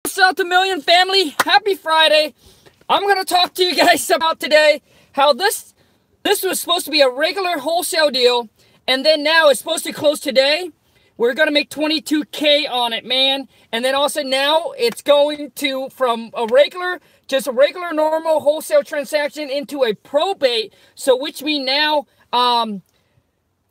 Wholesale to Million family, happy Friday. I'm going to talk to you guys about today how this was supposed to be a regular wholesale deal, and then now it's supposed to close today. We're going to make $22K on it, man. And then also now it's going to from a regular, just a regular normal wholesale transaction into a probate. So which means now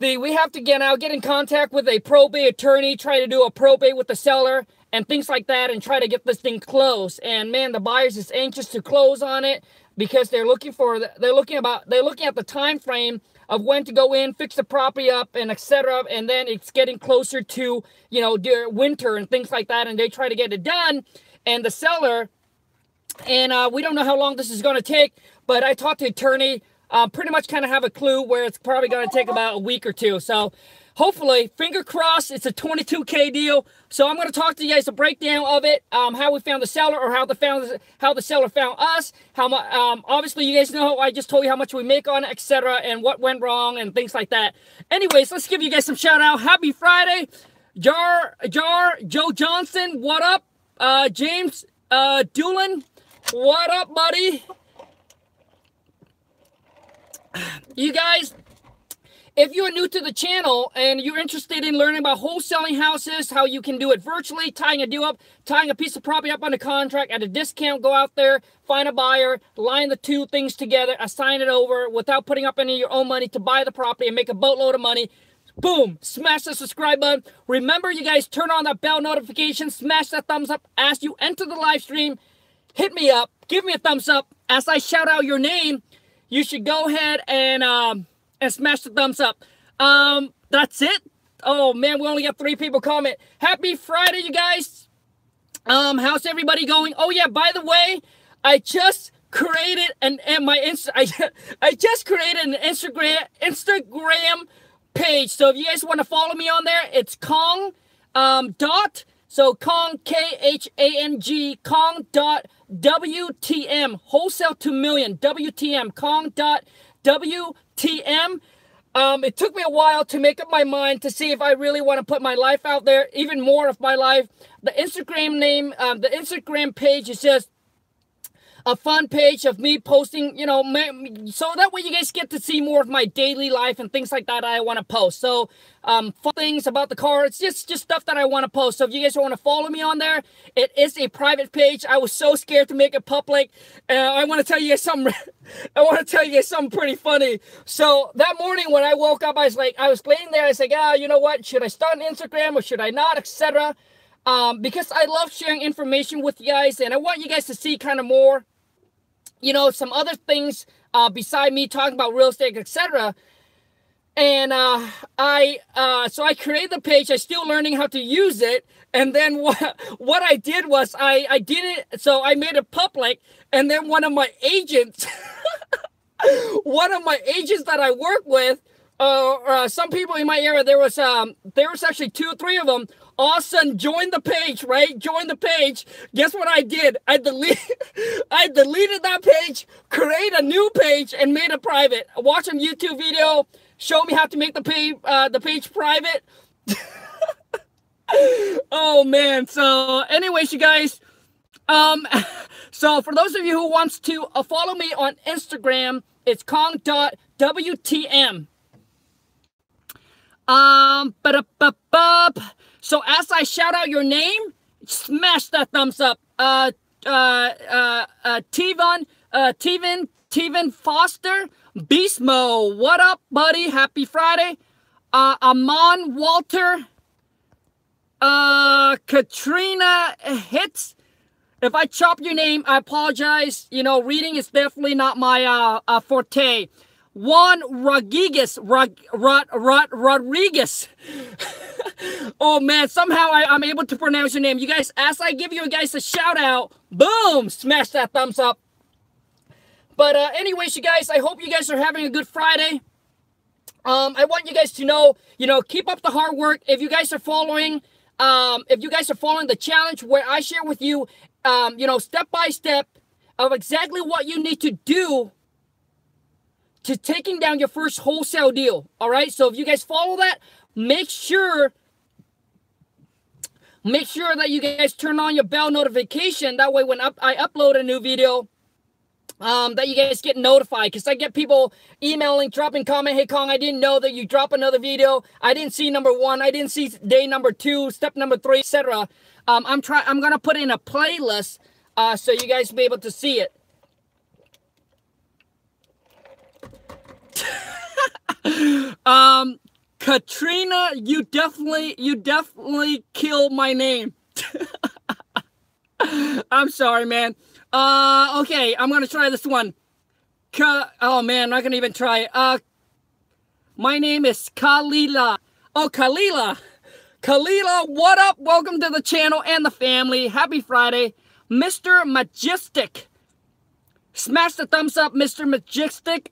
we have to get in contact with a probate attorney, try to do a probate with the seller and things like that, and try to get this thing closed. And man, the buyers is anxious to close on it because they're looking at the time frame of when to go in, fix the property up, and etc. And then it's getting closer to, you know, winter and things like that, and they try to get it done. And the seller, and we don't know how long this is going to take, but I talked to the attorney, pretty much kind of have a clue where it's probably going to take about a week or two. So hopefully, finger crossed, it's a $22K deal. So I'm going to talk to you guys a breakdown of it, how we found the seller, or how the seller found us. Obviously, you guys know I just told you how much we make on it, etc., and what went wrong and things like that. Anyways, let's give you guys some shout out. Happy Friday, Joe Johnson, what up? James Doolin, what up, buddy? You guys, if you're new to the channel and you're interested in learning about wholesaling houses, how you can do it virtually, tying a deal up, tying a piece of property up on a contract at a discount, go out there, find a buyer, line the two things together, assign it over without putting up any of your own money to buy the property and make a boatload of money. Boom, smash the subscribe button. Remember, you guys, turn on that bell notification, smash that thumbs up as you enter the live stream. Hit me up, give me a thumbs up. As I shout out your name, you should go ahead and smash the thumbs up. That's it. Oh man, we only got 3 people comment. Happy Friday, you guys. How's everybody going? Oh yeah, by the way, I just created I just created an Instagram page. So if you guys want to follow me on there, it's Khang so Khang, Khang, Khang.wtm, Wholesale to Million, WTM, Khang.wtm. It took me a while to make up my mind to see if I really want to put my life out there, even more of my life. The Instagram name, the Instagram page is just a fun page of me posting, you know, so that way you guys get to see more of my daily life and things like that I want to post. So, fun things about the car, it's just stuff that I want to post. So if you guys want to follow me on there, it is a private page. I was so scared to make it public. I want to tell you guys something. I want to tell you guys something pretty funny. So that morning when I woke up, I was laying there. I was like, you know what? Should I start an Instagram or should I not, etc. Because I love sharing information with you guys, and I want you guys to see kind of more, you know, some other things beside me talking about real estate, etc. And so I created the page. I'm still learning how to use it. And then what I did was I did it. So I made it public. And then one of my agents, that I work with, some people in my area, there was actually 2 or 3 of them. All of a sudden, join the page, right? Join the page. Guess what I did? I deleted that page, create a new page, and made it private. Watch a YouTube video, show me how to make the page private. Oh man. So, anyways, you guys. So for those of you who wants to follow me on Instagram, it's Khang.wtm. So as I shout out your name, smash that thumbs up. Teven Foster, Beast Mode, what up, buddy? Happy Friday. Amon Walter, Katrina Hits. If I chop your name, I apologize. You know, reading is definitely not my forte. Juan Rodriguez. Oh man, somehow I'm able to pronounce your name. You guys, as I give you guys a shout out, boom, smash that thumbs up. But anyways, you guys, I hope you guys are having a good Friday. I want you guys to know, you know, keep up the hard work. If you guys are following the challenge where I share with you, you know, step by step of exactly what you need to do to taking down your first wholesale deal. All right. So if you guys follow that, make sure Make sure that you guys turn on your bell notification. That way when I upload a new video, that you guys get notified, because I get people emailing, dropping comment, hey Khang, I didn't know that you drop another video. I didn't see number 1. I didn't see day number 2, step number 3, etc. I'm gonna put in a playlist so you guys will be able to see it. Katrina, you definitely killed my name. I'm sorry, man. Okay, I'm gonna try this one. Oh man, I'm not gonna even try it. My name is Kalila. Oh, Kalila. Kalila, what up? Welcome to the channel and the family. Happy Friday. Mr. Majestic. Smash the thumbs up, Mr. Majestic.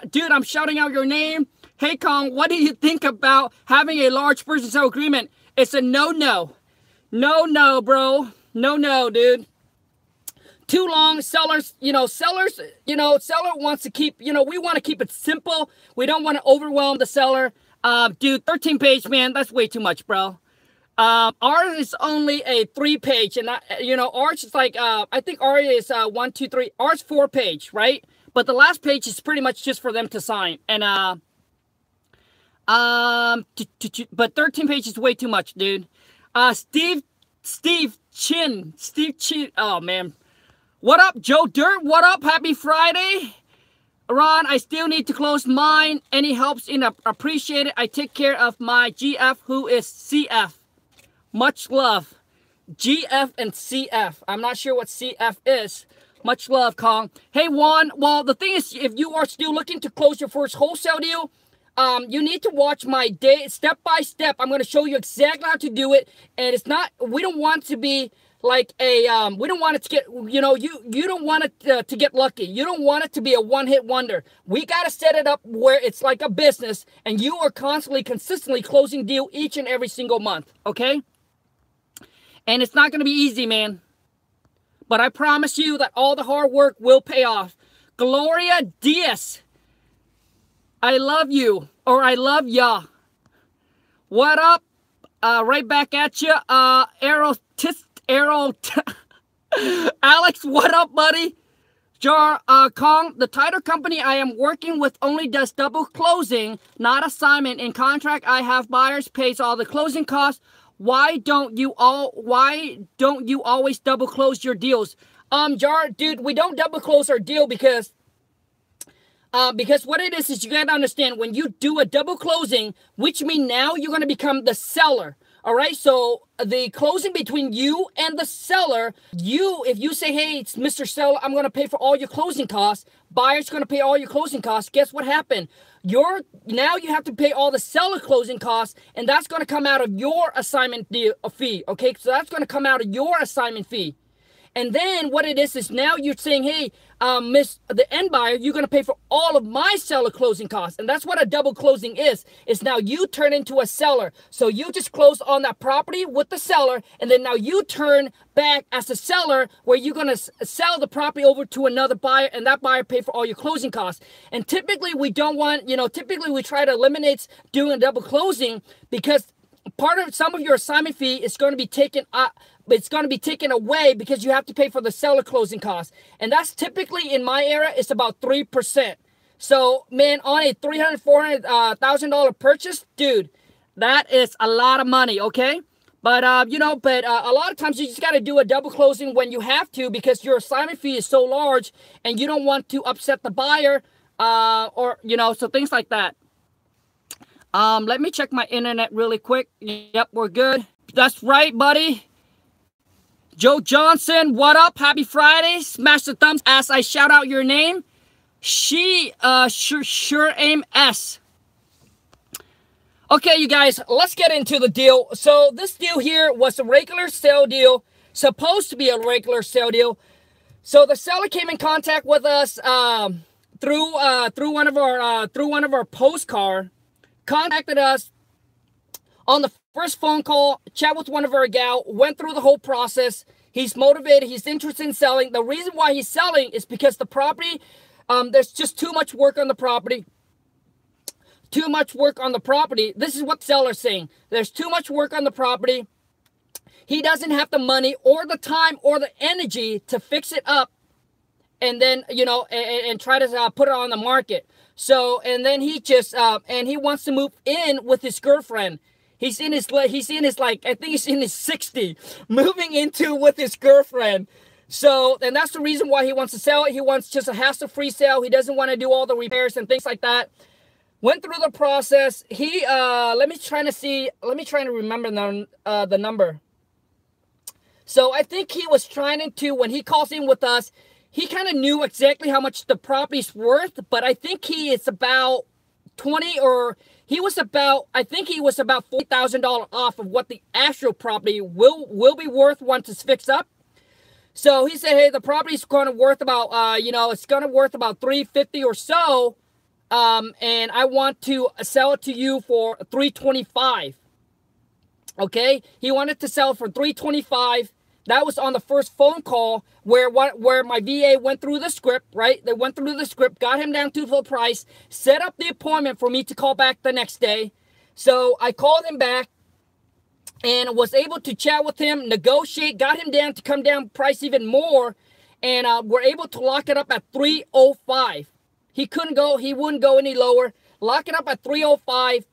Dude, I'm shouting out your name. Hey, Khang, what do you think about having a large purchase sale agreement? It's a no-no. No-no, bro. No-no, dude. Too long. Seller wants to keep, we want to keep it simple. We don't want to overwhelm the seller. Dude, 13-page, man, that's way too much, bro. Ours is only a 3-page, and ours is like, I think ours is 1, 2, 3. Ours 4-page, right? But the last page is pretty much just for them to sign. And but 13 pages is way too much, dude. Steve Chin. Oh man, what up, Joe Dirt? What up? Happy Friday, Ron. I still need to close mine. Any helps in appreciate it. I take care of my GF, who is CF. Much love, GF and CF. I'm not sure what CF is. Much love, Khang. Hey, Juan. Well, the thing is, if you are still looking to close your first wholesale deal, you need to watch my day step by step. I'm going to show you exactly how to do it. And it's not, we don't want to be like a, we don't want it to get, you don't want it to get lucky. You don't want it to be a one-hit wonder. We got to set it up where it's like a business and you are consistently closing deal each and every single month. Okay. And it's not going to be easy, man. But I promise you that all the hard work will pay off. Gloria Diaz. I love you, or I love ya. What up? Right back at you. Alex, what up, buddy? Khang, the title company I am working with only does double closing, not assignment. In contract, I have buyers pays all the closing costs. Why don't you always double close your deals? Dude, we don't double close our deal because what it is you gotta understand, when you do a double closing, which means now you're gonna become the seller. All right, so the closing between you and the seller, if you say, hey, it's Mr. Seller, I'm gonna pay for all your closing costs, buyer's gonna pay all your closing costs. Guess what happened? Now you have to pay all the seller closing costs, and that's gonna come out of your assignment fee. Okay, so that's gonna come out of your assignment fee. And then what it is now you're saying, hey, the end buyer, you're going to pay for all of my seller closing costs. And that's what a double closing is now you turn into a seller. So you just close on that property with the seller, and then now you turn back as a seller where you're going to sell the property over to another buyer, and that buyer pay for all your closing costs. And typically we don't want, typically we try to eliminate doing a double closing because some of your assignment fee is going to be taken it's going to be taken away because you have to pay for the seller closing costs. And that's typically, in my area, it's about 3%. So, man, on a $300,000, $400,000 purchase, dude, that is a lot of money, okay? But, a lot of times you just got to do a double closing when you have to because your assignment fee is so large and you don't want to upset the buyer so things like that. Let me check my internet really quick. Yep, we're good. That's right, buddy. Joe Johnson, what up? Happy Friday. Smash the thumbs as I shout out your name. Sure aim S. Okay, you guys, let's get into the deal. So this deal here was a regular sale deal, supposed to be a regular sale deal. So the seller came in contact with us through one of our postcard, contacted us on the first phone call, chat with one of our gal, went through the whole process. He's motivated. He's interested in selling. The reason why he's selling is because the property, there's just too much work on the property. Too much work on the property. This is what the seller's saying. There's too much work on the property. he doesn't have the money or the time or the energy to fix it up and then, you know, and try to put it on the market. So, and then he just, and he wants to move in with his girlfriend. He's in his, like, I think he's in his 60, moving into with his girlfriend. So, and that's the reason why he wants to sell it. He wants just a hassle-free sale. He doesn't want to do all the repairs and things like that. Went through the process. He, let me try to remember the number. So I think he was trying to, when he calls in with us, he kind of knew exactly how much the property's worth, but I think he is about I think he was about $40,000 off of what the actual property will be worth once it's fixed up. So he said, hey, the property's going to worth about, you know, it's going to worth about $350 or so. And I want to sell it to you for $325. Okay. He wanted to sell it for $325. That was on the first phone call where my VA went through the script, right? They went through the script, got him down to the price, set up the appointment for me to call back the next day. So I called him back and was able to chat with him, negotiate, got him down to come down price even more, and we're able to lock it up at $305. He wouldn't go any lower. Lock it up at $305.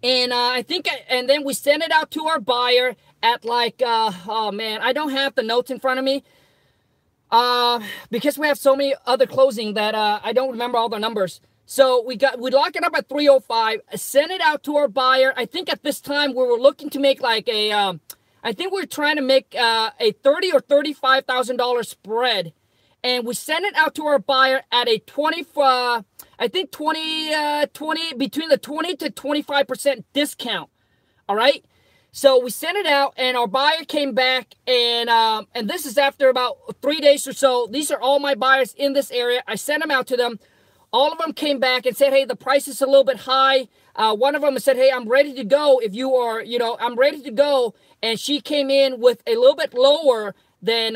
And and then we sent it out to our buyer at like, oh man, I don't have the notes in front of me. Because we have so many other closing that I don't remember all the numbers. So we lock it up at $305, send it out to our buyer. I think at this time we were looking to make like I think we were trying to make a $30,000 or $35,000 spread. And we sent it out to our buyer at a between the 20 to 25% discount. All right. So we sent it out and our buyer came back and this is after about 3 days or so. These are all my buyers in this area. I sent them out to them. All of them came back and said, hey, the price is a little bit high. One of them said, hey, I'm ready to go. If you are, you know, I'm ready to go. And she came in with a little bit lower than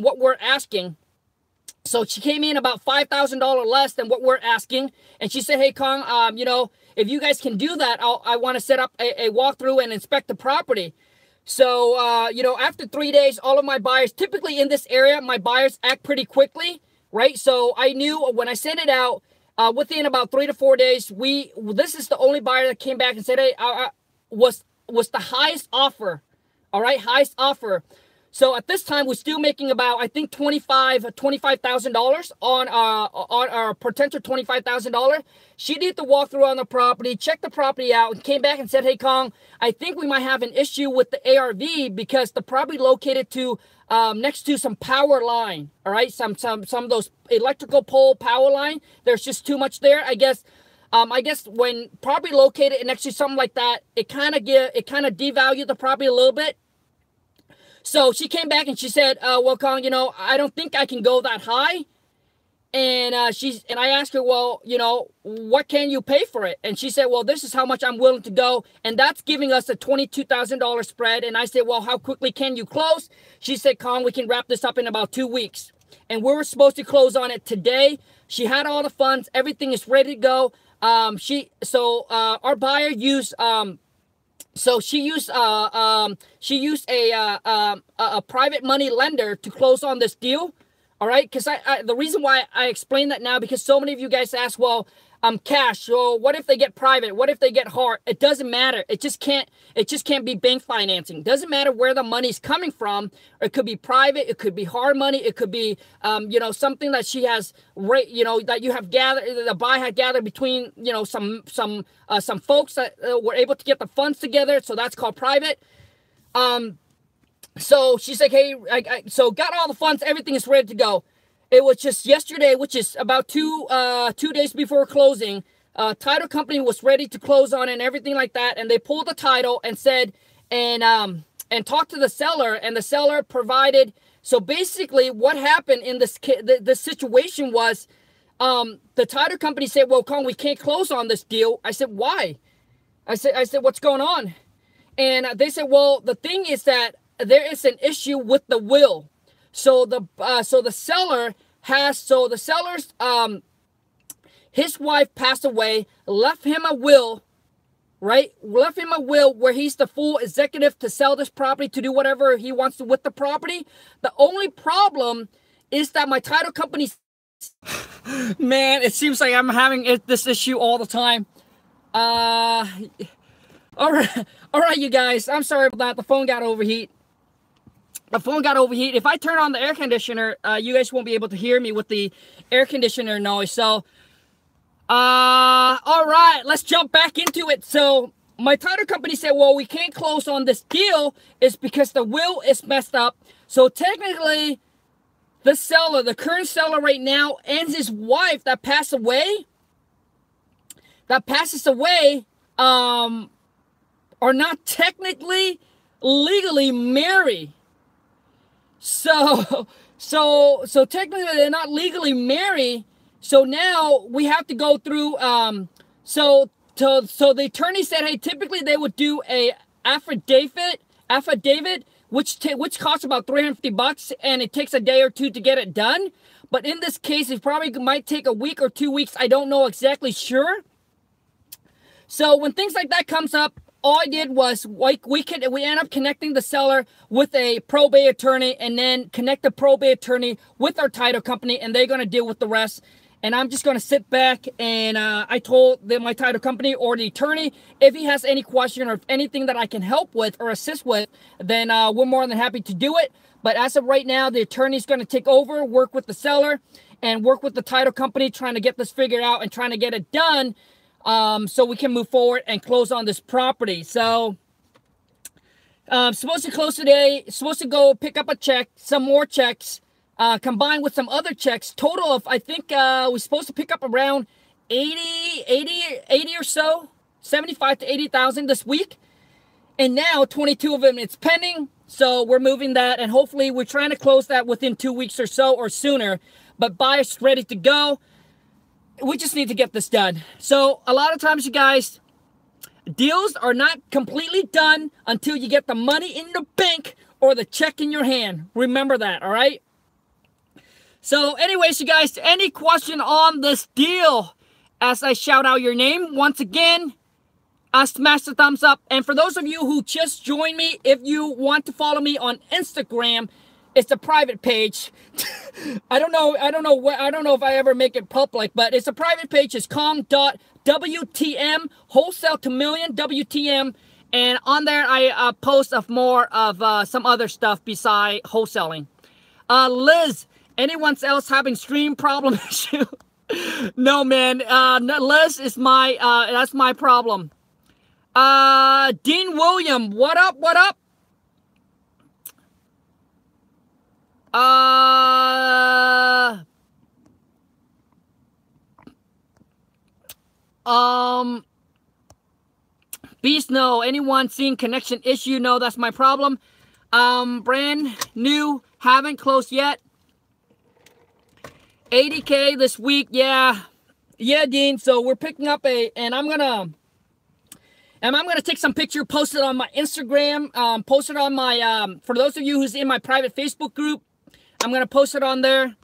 what we're asking. So she came in about $5,000 less than what we're asking. And she said, hey, Khang, you know, if you guys can do that, I want to set up a walkthrough and inspect the property. So, you know, after 3 days, all of my buyers, typically in this area, my buyers act pretty quickly, right? So I knew when I sent it out, within about 3 to 4 days, this is the only buyer that came back and said, hey, was the highest offer. All right, highest offer. So at this time, we're still making about, I think, $25,000 on our potential $25,000. She did the walkthrough on the property, checked the property out, and came back and said, hey, Khang, I think we might have an issue with the ARV because the property located to next to some power line. All right, some of those electrical pole power line. There's just too much there. I guess when property located next to something like that, it kind of devalued the property a little bit. So she came back and she said, well, Khang, you know, I don't think I can go that high. And I asked her, well, you know, what can you pay for it? And she said, well, this is how much I'm willing to go. And that's giving us a $22,000 spread. And I said, well, how quickly can you close? She said, Khang, we can wrap this up in about 2 weeks. And we were supposed to close on it today. She had all the funds. Everything is ready to go. Our buyer used, so she used a private money lender to close on this deal. All right, because the reason why I explain that now, because so many of you guys ask, well, cash. So what if they get private? What if they get hard? It doesn't matter. It just can't be bank financing. Doesn't matter where the money's coming from. It could be private. It could be hard money. It could be, you know, something that she has, you know, that you have gathered, the buyer had gathered between, you know, some folks that were able to get the funds together. So that's called private. So she's like, hey, so got all the funds. Everything is ready to go. It was just yesterday, which is about 2 days before closing. Title company was ready to close on it and everything like that. And they pulled the title and said, and talked to the seller, and the seller provided. So basically what happened in this situation was, the title company said, well, Khang, we can't close on this deal. I said, why? I said, what's going on? And they said, well, the thing is that there is an issue with the will. So the seller's his wife passed away, left him a will, right? Left him a will where he's the full executive to sell this property, to do whatever he wants to with the property. The only problem is that my title company, man, it seems like I'm having this issue all the time. All right, you guys, I'm sorry about that. The phone got overheat. If I turn on the air conditioner, you guys won't be able to hear me with the air conditioner noise. So, all right, let's jump back into it. So my title company said, well, we can't close on this deal is because the will is messed up. So technically, the seller, the current seller right now, and his wife that passes away, are not technically legally married. So technically they're not legally married. So now we have to go through. So the attorney said, hey, typically they would do a affidavit, which costs about $350, and it takes a day or two to get it done. But in this case, it probably might take a week or 2 weeks. I don't know exactly sure. So when things like that comes up, all I did was we end up connecting the seller with a probate attorney, and then connect the probate attorney with our title company, and they're going to deal with the rest. And I'm just going to sit back, and I told my title company or the attorney, if he has any question or if anything that I can help with or assist with, then we're more than happy to do it. But as of right now, the attorney's going to take over, work with the seller, and work with the title company, trying to get this figured out and trying to get it done. So we can move forward and close on this property. So, supposed to close today, supposed to go pick up a check, some more checks, combined with some other checks. Total of, I think, we're supposed to pick up around 80 or so, 75 to 80,000 this week. And now 22 of them, it's pending. So we're moving that, and hopefully we're trying to close that within 2 weeks or so or sooner. But buyers ready to go. We just need to get this done. So a lot of times, you guys, deals are not completely done until you get the money in the bank or the check in your hand. Remember that, all right? So anyways, you guys, any question on this deal as I shout out your name? Once again, smash the thumbs up. And for those of you who just joined me, if you want to follow me on Instagram, it's a private page. I don't know if I ever make it public, but it's a private page. It's Khang.wtm, Wholesale to Million, WTM. And on there, I post of more of some other stuff beside wholesaling. Liz, anyone else having stream problem issue? No, man. Liz is that's my problem. Dean William, what up? What up? Beast, no. Anyone seeing connection issue? No, that's my problem. Brand new, haven't closed yet. 80K this week, yeah, Dean. So we're picking up and I'm gonna take some picture, post it on my Instagram, post it on my for those of you who's in my private Facebook group. I'm going to post it on there.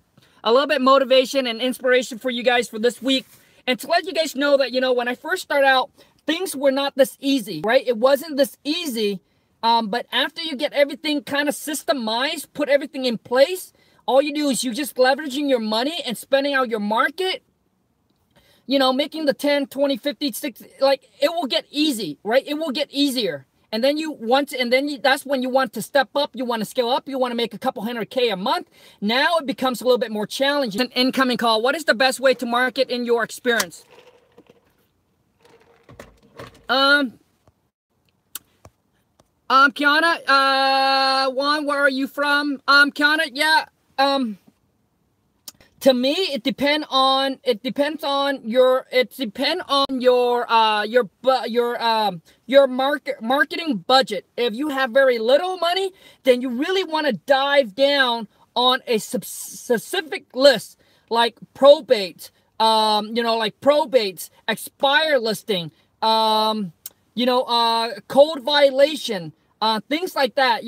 A little bit motivation and inspiration for you guys for this week. And to let you guys know that, you know, when I first started out, things were not this easy, right? It wasn't this easy. But after you get everything kind of systemized, put everything in place, all you do is you just leveraging your money and spending out your market, you know, making the 10, 20, 50, 60, like it will get easy, right? It will get easier. And then that's when you want to step up, you want to scale up, you want to make a couple $100K a month. Now it becomes a little bit more challenging. An incoming call. What is the best way to market in your experience? Kiana, Juan, where are you from? Kiana, yeah, to me, it depends on your marketing budget. If you have very little money, then you really want to dive down on a specific list like probate, like probates, expire listing, code violation, things like that,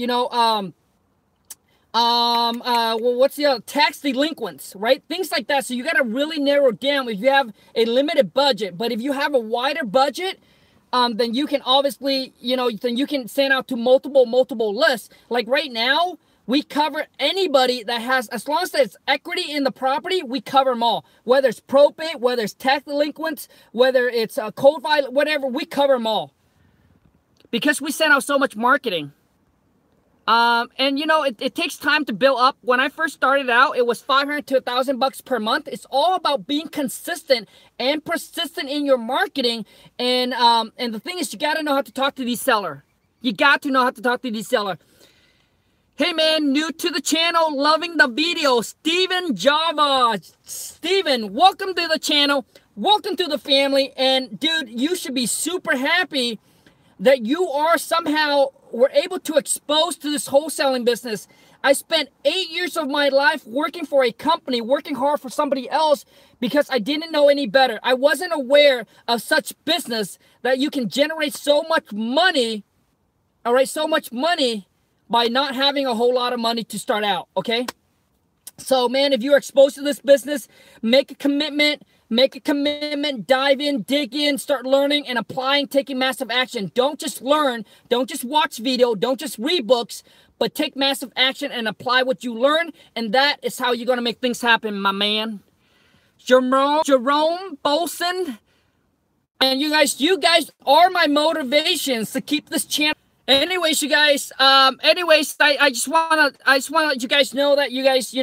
what's the other? Tax delinquents, right? Things like that. So you got to really narrow down if you have a limited budget. But if you have a wider budget, then you can obviously, then you can send out to multiple lists. Like right now, we cover anybody that has, as long as there's equity in the property, we cover them all. Whether it's probate, whether it's tax delinquents, whether it's a code violation, whatever, we cover them all. Because we send out so much marketing. And it takes time to build up. When I first started out, it was $500 to $1,000 per month. It's all about being consistent and persistent in your marketing. And the thing is, you got to know how to talk to these sellers. You got to know how to talk to these sellers. Hey man, new to the channel, loving the video, Steven Java. Steven, welcome to the channel. Welcome to the family. And dude, you should be super happy that you are somehow were able to expose to this wholesaling business. I spent 8 years of my life working for a company, working hard for somebody else because I didn't know any better. I wasn't aware of such business that you can generate so much money, all right, so much money by not having a whole lot of money to start out, okay? So, man, if you're exposed to this business, make a commitment, dive in, dig in, start learning and applying, taking massive action. Don't just learn, don't just watch video, don't just read books, but take massive action and apply what you learn, and that is how you're going to make things happen, my man. Jerome Bolson, and you guys are my motivations to keep this channel. Anyways, you guys, I just wanna let you guys know that you guys,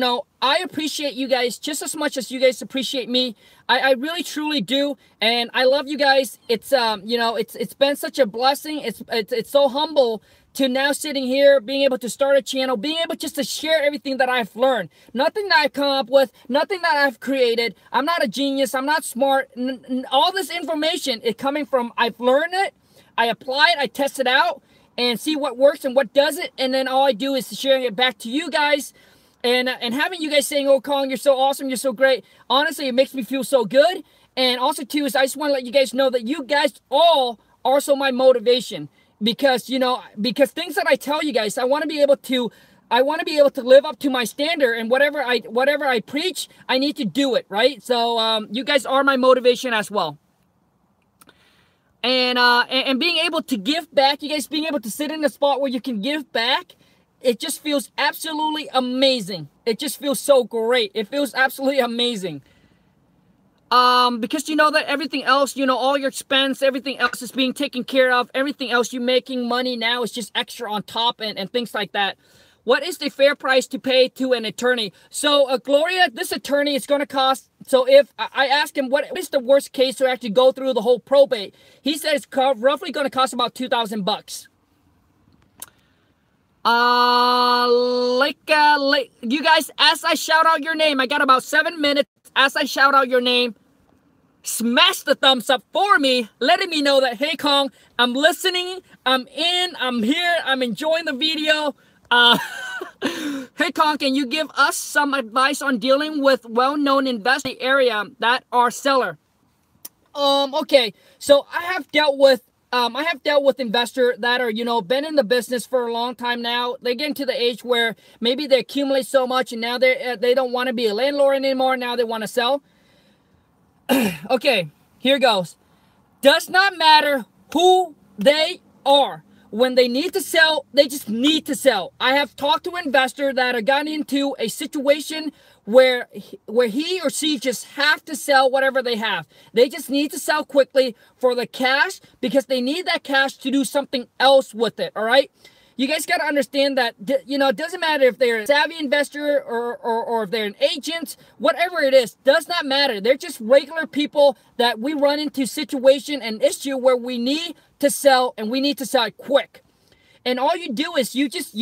I appreciate you guys just as much as you guys appreciate me. I really truly do, and I love you guys. It's it's been such a blessing. It's so humble to now sitting here, being able to start a channel, being able just to share everything that I've learned. Nothing that I've come up with, nothing that I've created. I'm not a genius. I'm not smart. All this information is coming from I've learned it, I apply it, I test it out, and see what works and what doesn't, and then all I do is sharing it back to you guys, and having you guys saying, "Oh, Khang, you're so awesome, you're so great." Honestly, it makes me feel so good. And also too is I just want to let you guys know that you guys all are also my motivation, because because things that I tell you guys, I want to be able to live up to my standard, and whatever I preach, I need to do it, right? So you guys are my motivation as well. And being able to give back, you guys being able to sit in a spot where you can give back, it just feels absolutely amazing. It just feels so great. It feels absolutely amazing. Because you know that everything else, all your expense, everything else is being taken care of. Everything else you're making money now is just extra on top and things like that. What is the fair price to pay to an attorney? So, Gloria, this attorney is going to cost, so if I ask him what is the worst case to actually go through the whole probate, he said it's roughly going to cost about $2,000. You guys, as I shout out your name, I got about 7 minutes. As I shout out your name, smash the thumbs up for me, letting me know that, hey, Khang, I'm listening, I'm in, I'm here, I'm enjoying the video. Hey, Khang, can you give us some advice on dealing with well-known investors in the area that are seller? Okay, so I have dealt with investors that are, been in the business for a long time now. They get into the age where maybe they accumulate so much and now they don't want to be a landlord anymore. Now they want to sell. Okay, here goes. Does not matter who they are. When they need to sell, they just need to sell. I have talked to investors that have gotten into a situation where he or she just have to sell whatever they have. They just need to sell quickly for the cash, because they need that cash to do something else with it, all right? You guys got to understand that, it doesn't matter if they're a savvy investor or if they're an agent, whatever it is, does not matter. They're just regular people that we run into situation and issue where we need to sell, and we need to sell it quick. And all you do is you just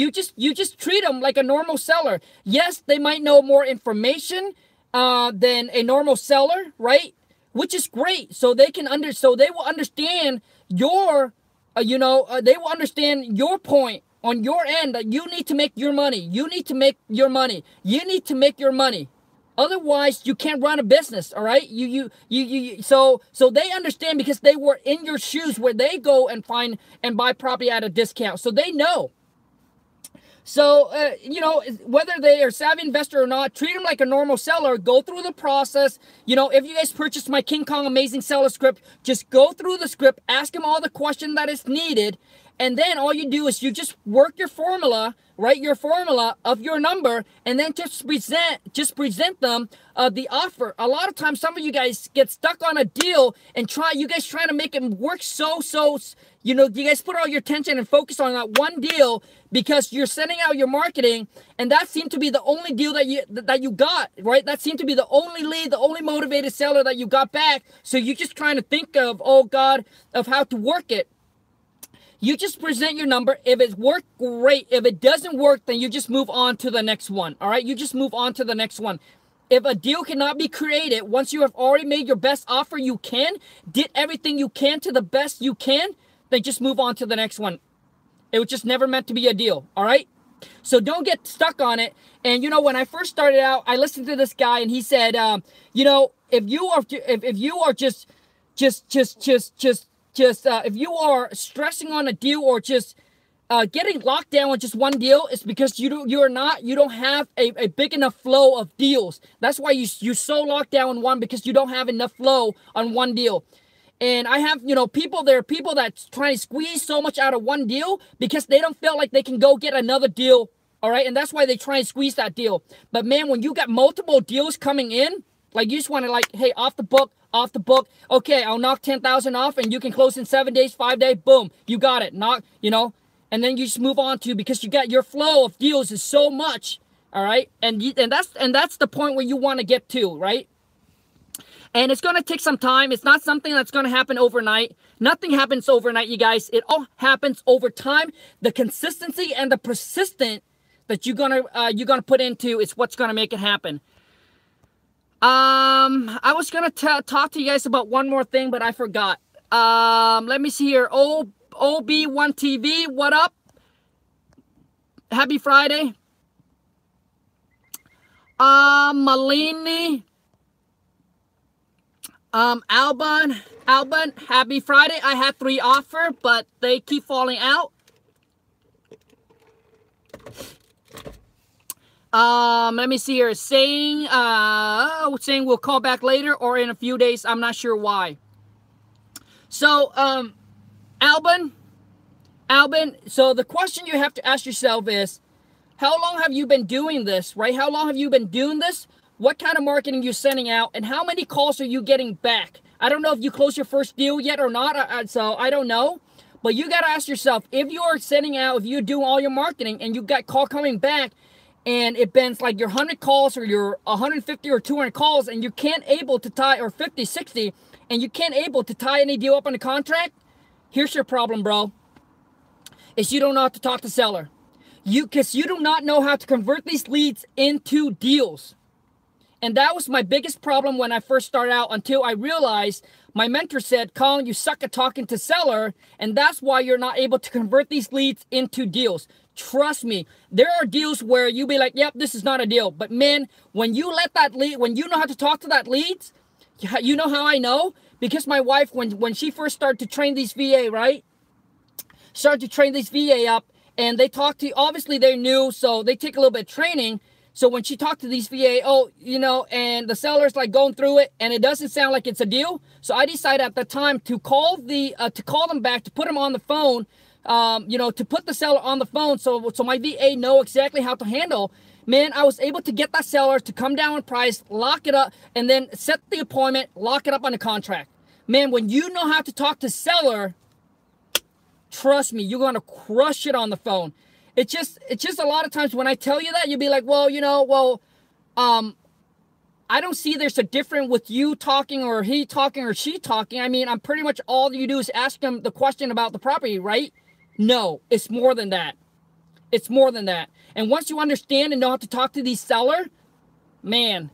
treat them like a normal seller. Yes, they might know more information than a normal seller, right? Which is great. So they will understand your they will understand your point on your end, that you need to make your money. You need to make your money. You need to make your money. Otherwise, you can't run a business, all right? So they understand, because they were in your shoes where they go and find and buy property at a discount. So they know. So, you know, whether they are savvy investor or not, treat them like a normal seller. Go through the process. You know, if you guys purchased my King Kong Amazing Seller script, just go through the script, ask them all the question that is needed, and then all you do is you just work your formula, write your formula of your number, and then just present them the offer. A lot of times, some of you guys get stuck on a deal and you guys trying to make it work you know, you guys put all your attention and focus on that one deal because you're sending out your marketing, and that seemed to be the only deal that you got, right? That seemed to be the only lead, the only motivated seller that you got back. So you're just trying to think of, oh God, of how to work it. You just present your number. If it worked, great. If it doesn't work, then you just move on to the next one. All right, you just move on to the next one. If a deal cannot be created, once you have already made your best offer you can, did everything you can to the best you can, then just move on to the next one. It was just never meant to be a deal, all right? So don't get stuck on it. And, you know, when I first started out, I listened to this guy, and he said, you know, if you are if you are stressing on a deal or just getting locked down on just one deal, it's because you don't have a big enough flow of deals. That's why you're so locked down on one, because you don't have enough flow on one deal. And I have, you know, there are people that try to squeeze so much out of one deal because they don't feel like they can go get another deal, all right? And that's why they try and squeeze that deal. But man, when you got multiple deals coming in, like you just want to like, hey, off the book. Okay, I'll knock 10,000 off and you can close in 7 days, 5 days, boom, you got it. Knock, you know, and then you just move on to, because you got your flow of deals is so much, all right? And that's the point where you want to get to, right? And it's going to take some time. It's not something that's going to happen overnight. Nothing happens overnight, you guys. It all happens over time. The consistency and the persistence that you're gonna put into is what's going to make it happen. I was going to talk to you guys about one more thing, but I forgot. Let me see here. OB1TV, what up? Happy Friday. Malini. Alban, happy Friday. I had 3 offers, but they keep falling out. Let me see here. Saying we'll call back later or in a few days. I'm not sure why. So, Alban, so the question you have to ask yourself is, how long have you been doing this, right? How long have you been doing this? What kind of marketing you're sending out, and how many calls are you getting back? I don't know if you closed your first deal yet or not, so I don't know. But you got to ask yourself, if you're sending out, if you're doing all your marketing and you got call coming back, and it bends like your 100 calls or your 150 or 200 calls, and you can't able to tie, or 50, 60, and you can't able to tie any deal up on a contract, here's your problem, bro. Is you don't know how to talk to seller. Because you do not know how to convert these leads into deals. And that was my biggest problem when I first started out, until I realized my mentor said, Khang, you suck at talking to seller, and that's why you're not able to convert these leads into deals. Trust me, there are deals where you'll be like, yep, this is not a deal. But man, when you let that lead, when you know how to talk to that leads, you know how I know? Because my wife, when she first started to train these VA, right? Started to train these VA up, and they talk to, obviously they're new, so they take a little bit of training. So when she talked to these VA, you know, and the seller's like going through it, and it doesn't sound like it's a deal. So I decided at the time to call them back, to put them on the phone, you know, to put the seller on the phone, so my VA know exactly how to handle. Man, I was able to get that seller to come down in price, lock it up, and then set the appointment, lock it up on the contract. Man, when you know how to talk to seller, trust me, you're gonna crush it on the phone. It's just a lot of times when I tell you that, you'll be like, well, you know, I don't see there's a difference with you talking or he talking or she talking. I mean, I'm pretty much, all you do is ask them the question about the property, right? No, it's more than that. It's more than that. And once you understand and know how to talk to these seller, man,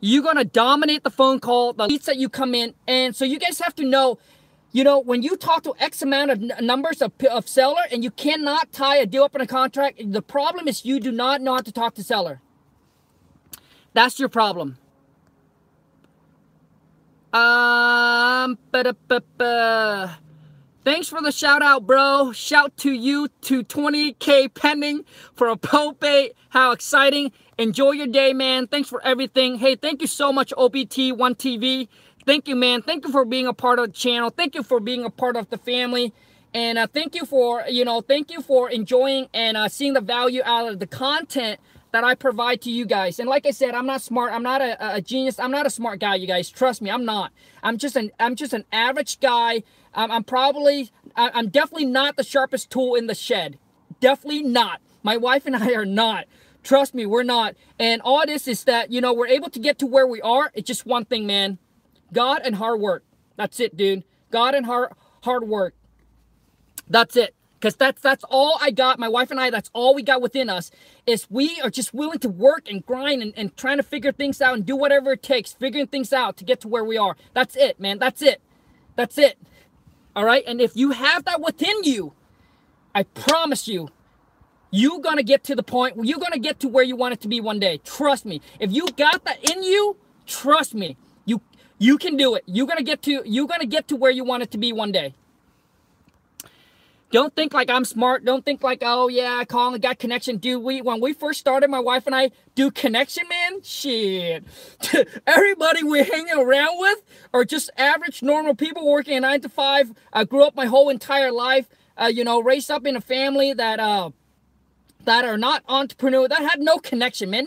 you're going to dominate the phone call, the leads that you come in. And so you guys have to know, you know, when you talk to X amount of numbers of seller and you cannot tie a deal up in a contract, the problem is you do not know how to talk to seller. That's your problem. Thanks for the shout out, bro. Shout to you to 20K pending for a probate. How exciting. Enjoy your day, man. Thanks for everything. Hey, thank you so much, OBT1TV. Thank you, man. Thank you for being a part of the channel. Thank you for being a part of the family. And thank you for, thank you for enjoying and seeing the value out of the content that I provide to you guys. And like I said, I'm not smart. I'm not a genius. I'm not a smart guy, you guys. Trust me, I'm not. I'm just an average guy. I'm definitely not the sharpest tool in the shed. Definitely not. My wife and I are not. Trust me, we're not. And all this is that, we're able to get to where we are. It's just one thing, man. God and hard work. That's it, dude. God and hard work. That's it. Because that's all I got. My wife and I, that's all we got within us, is we are just willing to work and grind and trying to figure things out and do whatever it takes, figuring things out to get to where we are. That's it, man. That's it. That's it. All right? And if you have that within you, I promise you, you're going to get to the point where you're going to get to where you want it to be one day. Trust me. If you got that in you, trust me. You can do it. You're going to get to where you want it to be one day. Don't think like I'm smart. Don't think like, oh yeah, Khang got connection. Dude, when we first started, my wife and I, do connection, man, shit. Everybody we're hanging around with are just average, normal people working a 9 to 5. I grew up my whole entire life, raised up in a family that are not entrepreneur, that had no connection, man.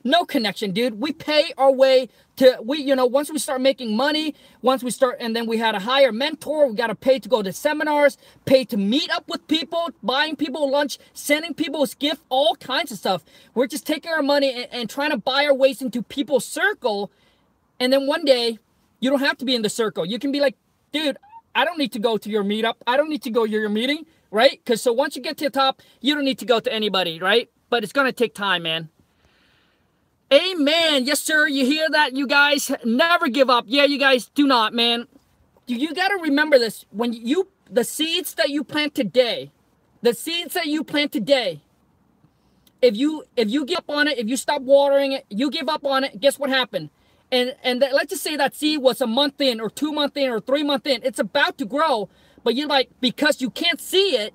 No connection, dude. We pay our way to, once we start making money, and then we had to hire a mentor, we got to pay to go to seminars, pay to meet up with people, buying people lunch, sending people gifts, all kinds of stuff. We're just taking our money and trying to buy our ways into people's circle. And then one day, you don't have to be in the circle. You can be like, dude, I don't need to go to your meetup. I don't need to go to your meeting, right? Because so once you get to the top, you don't need to go to anybody, right? But it's going to take time, man. Amen. Yes, sir. You hear that, you guys? Never give up. Yeah, you guys do not, man. You got to remember this. When the seeds that you plant today, if you give up on it, if you stop watering it, you give up on it, guess what happened? And let's just say that seed was a month in or 2 months in or 3 months in. It's about to grow, but you're like, because you can't see it,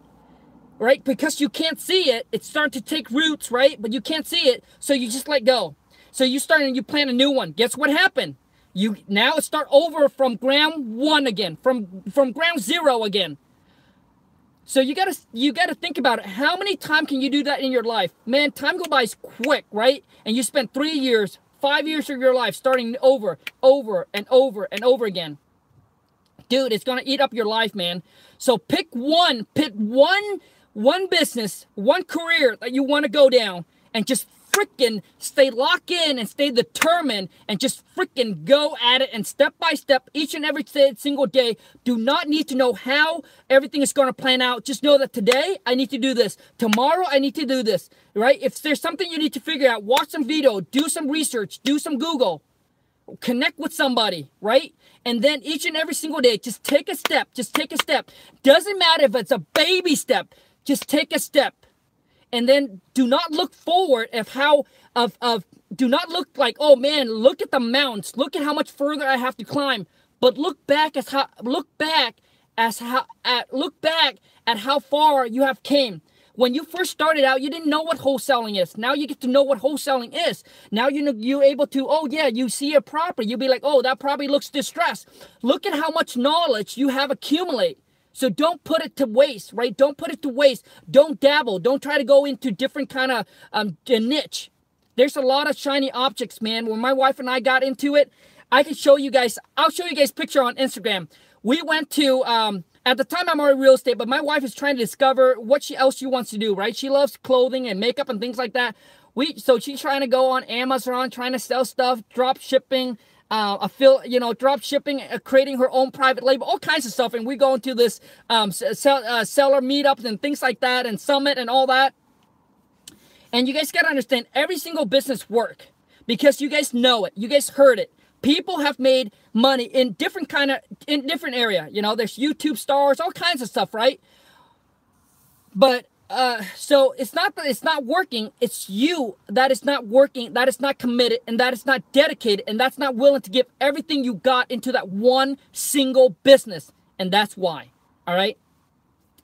right? Because you can't see it, it's starting to take roots, right? But you can't see it, so you just let go. So you start and you plant a new one. Guess what happened? Now it start over from ground one again, from ground zero again. So you gotta think about it. How many times can you do that in your life? Man, time go by quick, right? And you spend 3 years, 5 years of your life starting over and over again. Dude, it's gonna eat up your life, man. So pick one business, one career that you want to go down, and just freaking stay locked in and stay determined and just freaking go at it, and step by step, each and every single day. Do not need to know how everything is going to plan out. Just know that today I need to do this. Tomorrow I need to do this, right? If there's something you need to figure out, watch some video, do some research, do some Google, connect with somebody, right? And then each and every single day, just take a step. Just take a step. Doesn't matter if it's a baby step. Just take a step. And then do not look forward do not look like, oh man, look at the mountains. Look at how much further I have to climb. But look back at how far you have came. When you first started out, you didn't know what wholesaling is. Now you get to know what wholesaling is. Now you're able to, oh yeah, you see a property. You'll be like, oh, that property looks distressed. Look at how much knowledge you have accumulated. So don't put it to waste, right? Don't put it to waste. Don't dabble. Don't try to go into different kind of niche. There's a lot of shiny objects, man. When my wife and I got into it, I can show you guys. I'll show you guys a picture on Instagram. We went to, at the time I'm already real estate, but my wife is trying to discover what else she wants to do, right? She loves clothing and makeup and things like that. So she's trying to go on Amazon, trying to sell stuff, drop shipping, drop shipping, creating her own private label, all kinds of stuff. And we go into this seller meetups and things like that, and summit and all that. And you guys got to understand, every single business work because you guys know it. You guys heard it. People have made money in different area. There's YouTube stars, all kinds of stuff, right? But so it's not that it's not working. It's you that is not working, that is not committed, and that is not dedicated, and that's not willing to give everything you got into that one single business. And that's why. All right.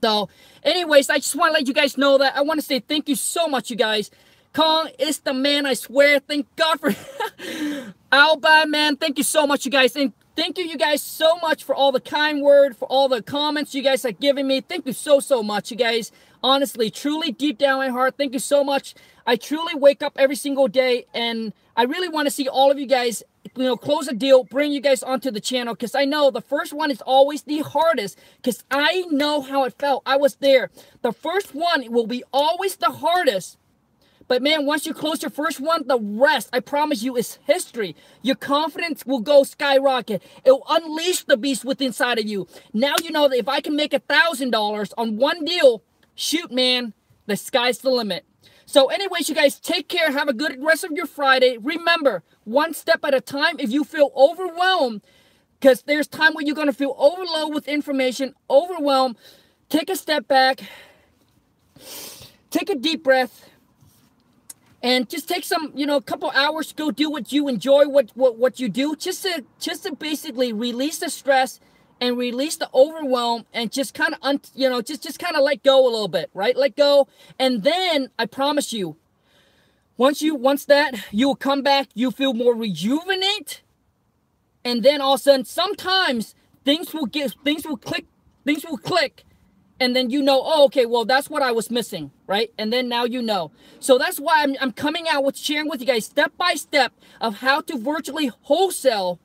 So, anyways, I just want to let you guys know that. I want to say thank you so much, you guys. Khang is the man, I swear. Thank God for Alba, man. Thank you so much, you guys. And thank you guys so much for all the kind word, for all the comments you guys are giving me. Thank you so much, you guys. Honestly, truly, deep down my heart, thank you so much. I truly wake up every single day, and I really want to see all of you guys, close a deal, bring you guys onto the channel, because I know the first one is always the hardest, because I know how it felt. I was there. The first one will be always the hardest. But man, once you close your first one, the rest, I promise you, is history. Your confidence will go skyrocket. It will unleash the beast within inside of you. Now you know that if I can make $1,000 on one deal, shoot, man, the sky's the limit. So anyways, you guys, take care. Have a good rest of your Friday. Remember, one step at a time. If you feel overwhelmed, because there's time when you're going to feel overloaded with information, overwhelmed, take a step back, take a deep breath, and just take some, a couple hours to go do what you enjoy, what you do, just to basically release the stress and release the overwhelm, and just kind of, just kind of let go a little bit, right? Let go. And then I promise you, once that, you will come back, you feel more rejuvenate. And then all of a sudden, sometimes things will click. And then oh, okay, well, that's what I was missing, right? And then now you know. So that's why I'm coming out with sharing with you guys step by step of how to virtually wholesale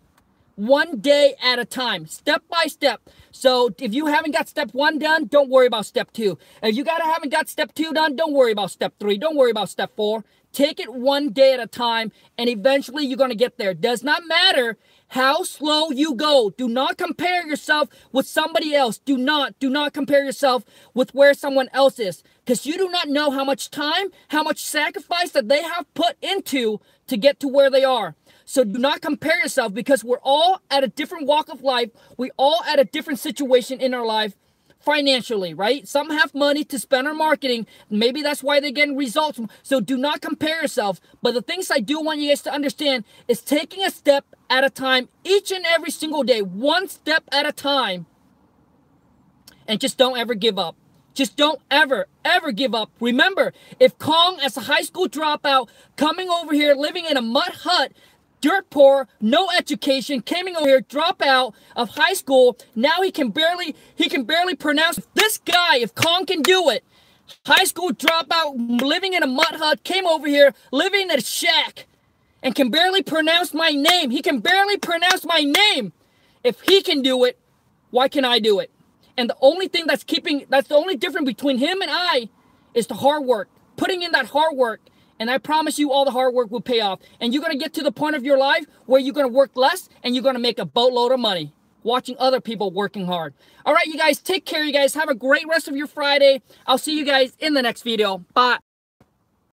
one day at a time, step by step. So if you haven't got step 1 done, don't worry about step 2. If you haven't got step 2 done, don't worry about step 3. Don't worry about step 4. Take it one day at a time, and eventually you're going to get there. Does not matter how slow you go. Do not compare yourself with somebody else. Do not compare yourself with where someone else is, because you do not know how much time, how much sacrifice that they have put into to get to where they are. So do not compare yourself, because we're all at a different walk of life. We all at a different situation in our life financially, right? Some have money to spend on marketing. Maybe that's why they're getting results. So do not compare yourself. But the things I do want you guys to understand is taking a step at a time, each and every single day, one step at a time. And just don't ever give up. Just don't ever give up. Remember, if Khang, as a high school dropout, coming over here, living in a mud hut, dirt poor, no education, came over here, drop out of high school. Now he can barely pronounce. This guy, if Khang can do it, high school dropout, living in a mud hut, came over here, living in a shack, and can barely pronounce my name. He can barely pronounce my name. If he can do it, why can I do it? And the only thing that's the only difference between him and I is the hard work, putting in that hard work. And I promise you, all the hard work will pay off. And you're going to get to the point of your life where you're going to work less and you're going to make a boatload of money watching other people working hard. All right, you guys, take care, you guys. Have a great rest of your Friday. I'll see you guys in the next video. Bye.